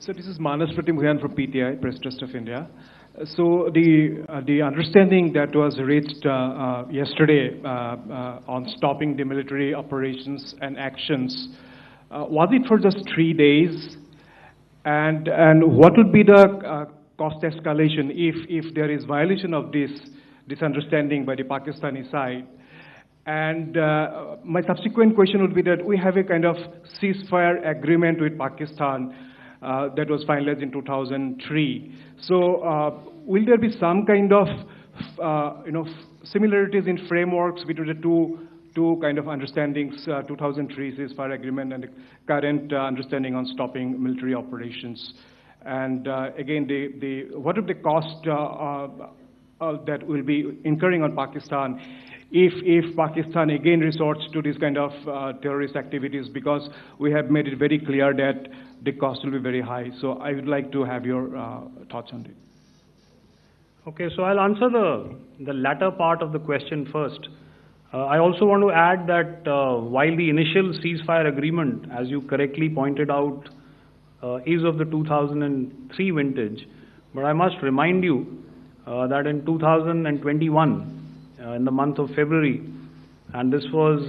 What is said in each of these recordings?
So this is Manas Pratimhuyan from PTI, Press Trust of India. So the understanding that was reached yesterday on stopping the military operations and actions, was it for just 3 days? And what would be the cost escalation if there is violation of this understanding by the Pakistani side? And my subsequent question would be that we have a kind of ceasefire agreement with Pakistan that was finalized in 2003. So will there be some kind of similarities in frameworks between the two kind of understandings, 2003 ceasefire agreement and the current understanding on stopping military operations? And again, what are the costs that will be incurring on Pakistan if Pakistan again resorts to this kind of terrorist activities, because we have made it very clear that the cost will be very high. So I would like to have your thoughts on it. Okay, so I'll answer the latter part of the question first. I also want to add that while the initial ceasefire agreement, as you correctly pointed out, is of the 2003 vintage, but I must remind you that in 2021, in the month of February, and this was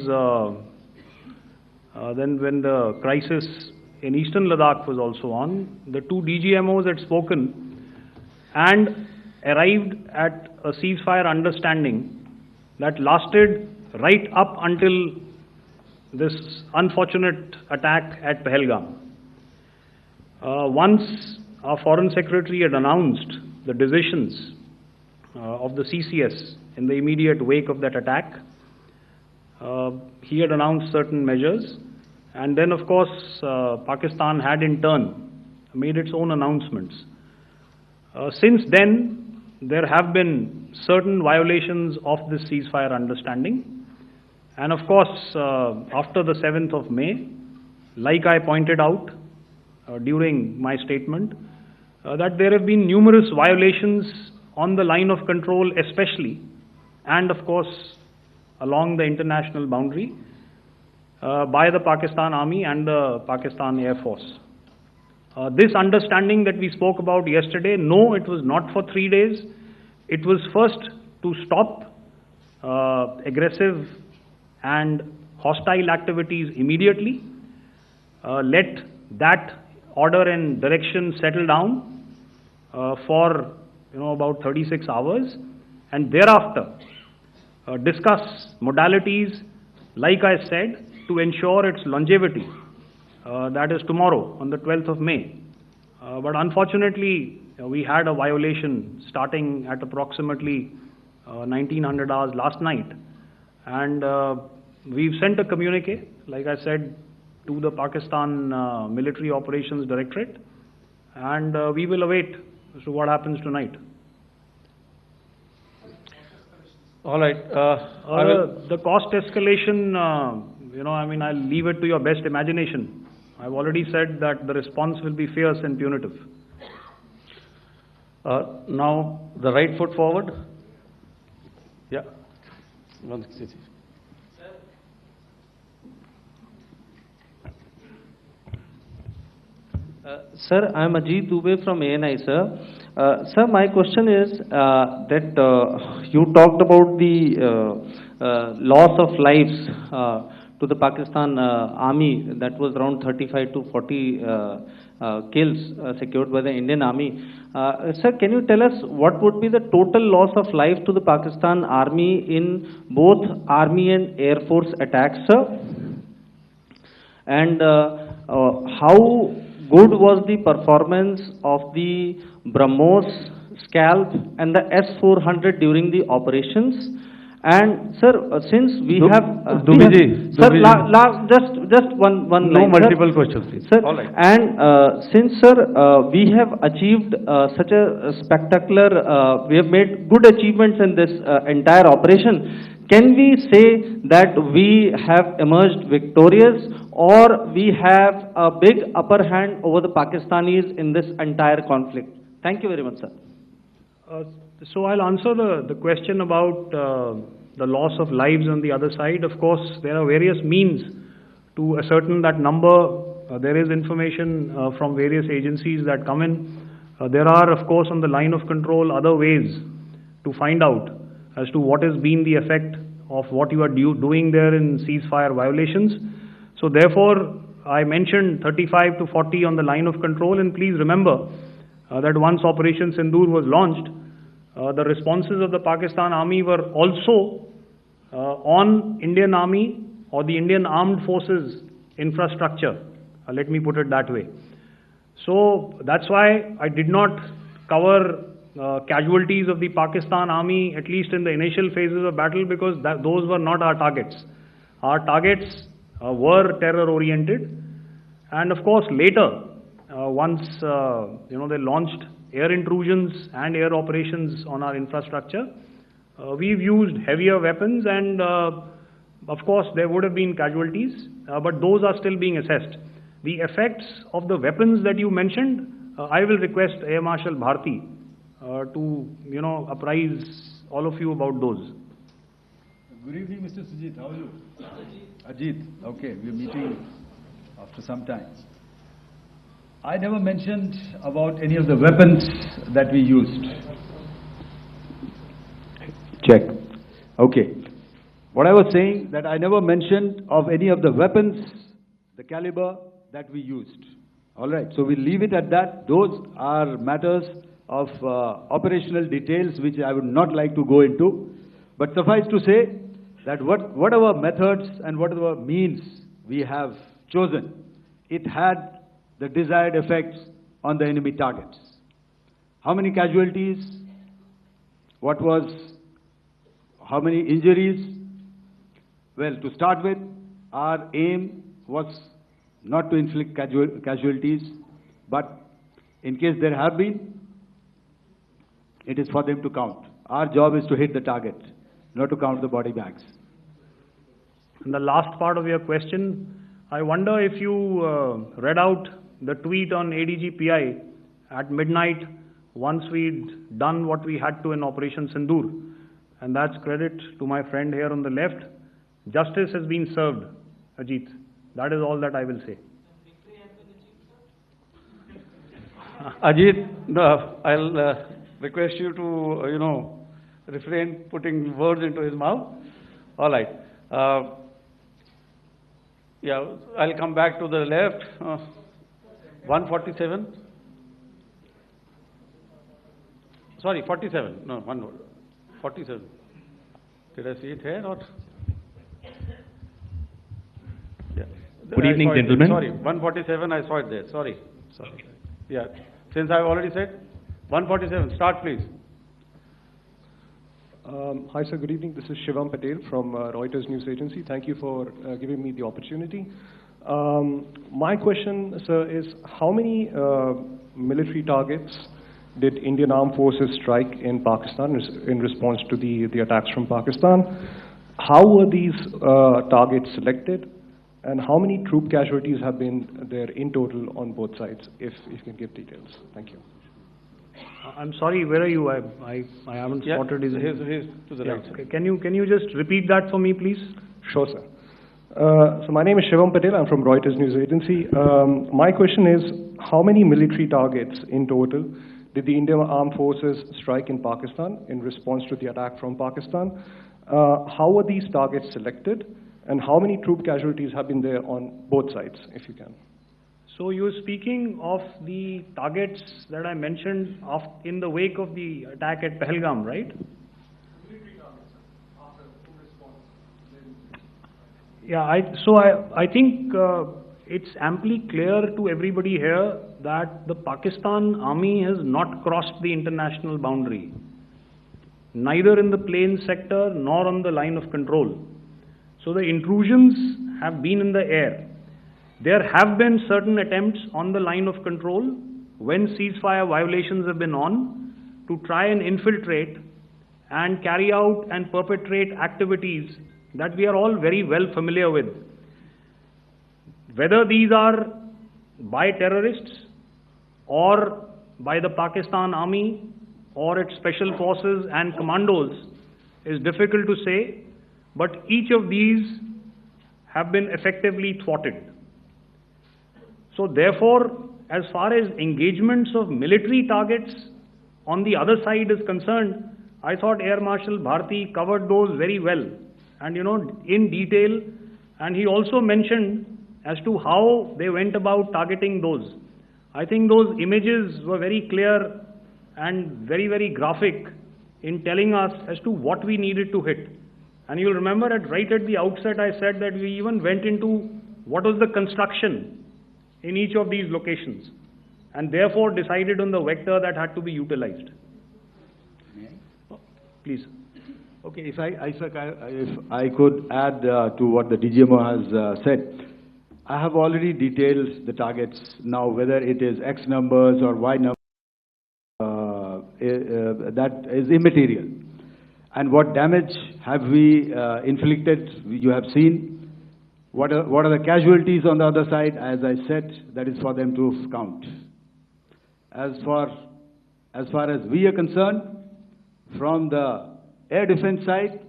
then when the crisis in eastern Ladakh was also on, the two DGMOs had spoken and arrived at a ceasefire understanding that lasted right up until this unfortunate attack at Pahalgam. Once our Foreign Secretary had announced the decisions of the CCS in the immediate wake of that attack, he had announced certain measures, and then of course Pakistan had in turn made its own announcements. Since then, there have been certain violations of this ceasefire understanding, and of course after the 7th of May, like I pointed out during my statement, that there have been numerous violations on the line of control especially, and of course along the international boundary by the Pakistan Army and the Pakistan Air Force. This understanding that we spoke about yesterday, no, it was not for 3 days. It was first to stop aggressive and hostile activities immediately, let that order and direction settle down for about 36 hours, and thereafter discuss modalities, like I said, to ensure its longevity. That is tomorrow on the 12th of May. But unfortunately, we had a violation starting at approximately 1900 hours last night, and we've sent a communique, like I said, to the Pakistan Military Operations Directorate, and we will await as to what happens tonight. All right. The cost escalation, I'll leave it to your best imagination. I've already said that the response will be fierce and punitive. Now, the right foot forward. Yeah. Sir, I am Ajit Dubey from ANI, sir. Sir, my question is that you talked about the loss of lives to the Pakistan army, that was around 35 to 40 kills secured by the Indian army. Sir, can you tell us what would be the total loss of life to the Pakistan army in both army and air force attacks, sir? And how good was the performance of the BrahMos, Scalp and the S-400 during the operations? And sir, since we have just one no line, multiple sir. questions, please. Sir, all right. And since sir, we have achieved such a spectacular, we have made good achievements in this entire operation, can we say that we have emerged victorious, or we have a big upper hand over the Pakistanis in this entire conflict? Thank you very much, sir. So I'll answer the question about the loss of lives on the other side. Of course, there are various means to ascertain that number there is information from various agencies that come in. There are, of course, on the line of control, other ways to find out as to what has been the effect of what you are doing there in ceasefire violations. So therefore, I mentioned 35 to 40 on the line of control, and please remember that once Operation Sindoor was launched, the responses of the Pakistan Army were also on Indian Army or the Indian Armed Forces infrastructure. Let me put it that way. So that's why I did not cover casualties of the Pakistan Army, at least in the initial phases of battle, because those were not our targets. Our targets were terror-oriented, and of course later, once they launched air intrusions and air operations on our infrastructure, we've used heavier weapons, and of course there would have been casualties, but those are still being assessed. The effects of the weapons that you mentioned, I will request Air Marshal Bharti to apprise all of you about those. Good evening, Mr. Sujit. How are you? Ajit. Okay, we're meeting after some time. I never mentioned about any of the weapons that we used. Check. Okay. What I was saying, that I never mentioned of any of the weapons, the caliber that we used. All right. So we'll leave it at that. Those are matters of operational details which I would not like to go into. But suffice to say that whatever methods and whatever means we have chosen, it had the desired effects on the enemy targets. How many casualties? How many injuries? Well, to start with, our aim was not to inflict casualties, but in case there have been, it is for them to count. Our job is to hit the target, not to count the body bags. And the last part of your question, I wonder if you read out the tweet on ADG-PI at midnight once we'd done what we had to in Operation Sindoor. And that's credit to my friend here on the left. Justice has been served, Ajit. That is all that I will say. Ajit, I'll request you to, refrain putting words into his mouth. All right. I'll come back to the left. 147. Sorry, 47. No, 47. Did I see it here or? Yeah. Good evening, gentlemen. Sorry, 147. I saw it there. Sorry. Yeah. Since I've already said 147. Start, please. Hi, sir. Good evening. This is Shivam Patel from Reuters News Agency. Thank you for giving me the opportunity. My question, sir, is how many military targets did Indian Armed Forces strike in Pakistan in response to the attacks from Pakistan? How were these targets selected? And how many troop casualties have been there in total on both sides, if you can give details? Thank you. I'm sorry, where are you? I haven't spotted his... He's to the right. Okay. Can you just repeat that for me, please? Sure, sir. So my name is Shivam Patel. I'm from Reuters News Agency. My question is, how many military targets in total did the Indian Armed Forces strike in Pakistan in response to the attack from Pakistan? How were these targets selected? And how many troop casualties have been there on both sides, if you can? So you're speaking of the targets that I mentioned in the wake of the attack at Pahalgam, right? Military targets, after full response. Yeah, I think it's amply clear to everybody here that the Pakistan Army has not crossed the international boundary, neither in the plain sector nor on the line of control. So the intrusions have been in the air. There have been certain attempts on the line of control when ceasefire violations have been on to try and infiltrate and carry out and perpetrate activities that we are all very well familiar with. Whether these are by terrorists or by the Pakistan Army or its special forces and commandos is difficult to say, but each of these have been effectively thwarted. So therefore, as far as engagements of military targets on the other side is concerned, I thought Air Marshal Bharti covered those very well and in detail, and he also mentioned as to how they went about targeting those. I think those images were very clear and very, very graphic in telling us as to what we needed to hit. And you'll remember right at the outset I said that we even went into what was the construction in each of these locations, and therefore decided on the vector that had to be utilized. Please. Okay, if I could add to what the DGMO has said, I have already detailed the targets now, whether it is X numbers or Y numbers, that is immaterial. And what damage have we inflicted, you have seen. What are the casualties on the other side? As I said, that is for them to count. As far as we are concerned, from the air defense side,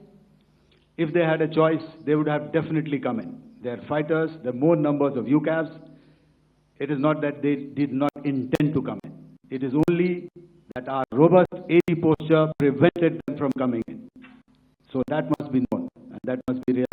if they had a choice, they would have definitely come in. They are fighters, there are more numbers of UCAVs. It is not that they did not intend to come in. It is only that our robust AD posture prevented them from coming in. So that must be known, and that must be realized.